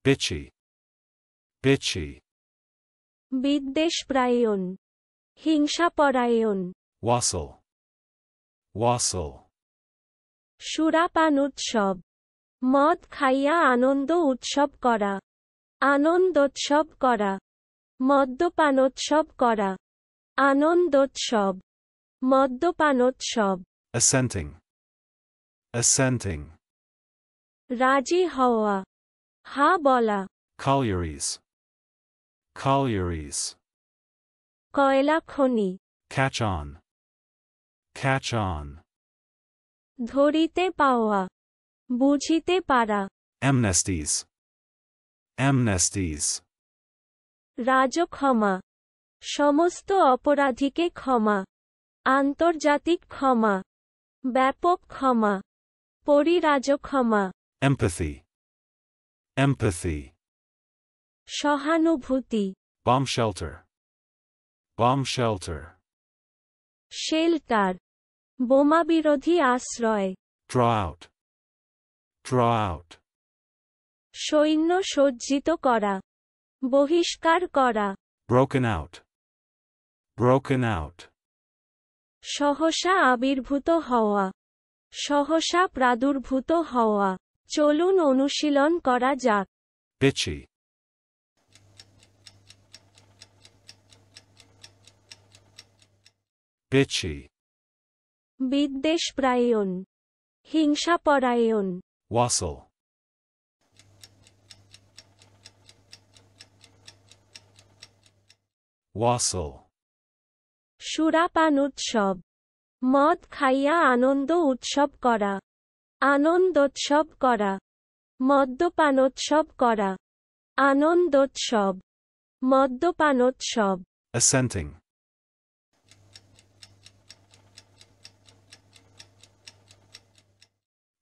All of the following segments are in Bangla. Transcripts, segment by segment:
bitchy, bitchy, বিদ্বেষপ্রায়ণ, হিংসাপরায়ণ, wassail, wassail, সুরাপান উৎসব, মদ খাইয়া আনন্দ উৎসব করা, আনন্দোৎসব করা, মদ্যপানোৎসব করা, আনন্দোৎসব, মদ্যপানোৎসব, assenting, assenting, রাজি হওয়া, হা বলা, collieries, collieries, কয়লা খনি, catch on, catch on, ধরিতে পাওয়া, বুঝিতে পারা, amnesties, amnesties, রাজক্ষমা, সমস্ত অপরাধীকে ক্ষমা, আন্তর্জাতিক ক্ষমা, ব্যাপক ক্ষমা, পরিরাজক্ষমা, empathy, empathy, সহানুভূতি, bomb shelter, bomb shelter, shelter, বোমাবিরোধী আশ্রয়, draw out, draw out, সৈন্য সজ্জিত করা, বহিষ্কার করা, broken out, broken out, সহসা আবির্ভূত হওয়া, সহসা প্রাদুর্ভূত হওয়া, চলুন অনুশীলন করা যাক। bitchy, bitchy, বিদ্বেষপ্রায়ণ, হিংসাপরায়ণ, wassail, wassail, সুরাপান উৎসব, মদ খাইয়া আনন্দ উৎসব করা, আনন্দোৎসব করা, মদ্যপানোৎসব করা, আনন্দোৎসব, মদ্যপানোৎসব, assenting,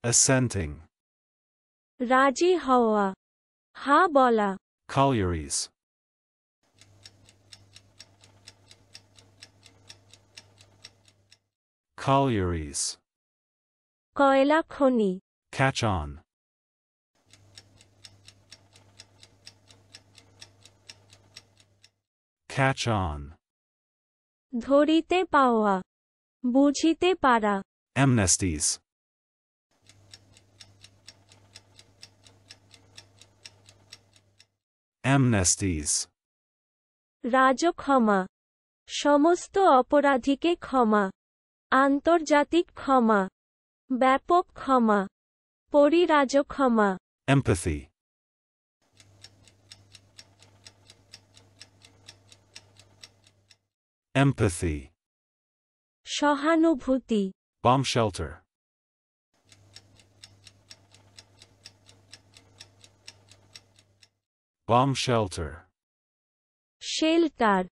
assenting, রাজি হওয়া, হা বলা, collieries, collieries, কয়লা খনি, catch on, catch on, ধরিতে পাওয়া, বুঝিতে পারা, amnesties, amnesties, রাজক্ষমা, সমস্ত অপরাধীকে ক্ষমা, আন্তর্জাতিক ক্ষমা, ব্যাপক ক্ষমা, পরিরাজক্ষমা, empathy, empathy, সহানুভূতি, bomb shelter, bomb shelter, shelter,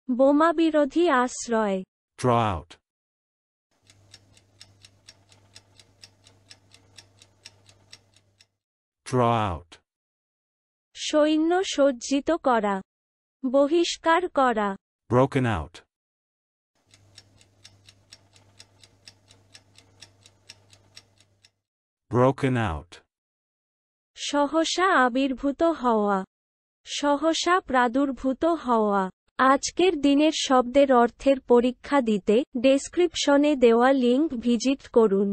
বোমাবিরোধী আশ্রয়, draw out, draw out, সৈন্য সজ্জিত করা, বহিষ্কার করা, broken out, broken out, সহসা আবির্ভূত হওয়া, সহসা প্রাদুর্ভূত হওয়া। আজকের দিনের শব্দের অর্থের পরীক্ষা দিতে ডেসক্রিপশনে দেওয়া লিংক ভিজিট করুন।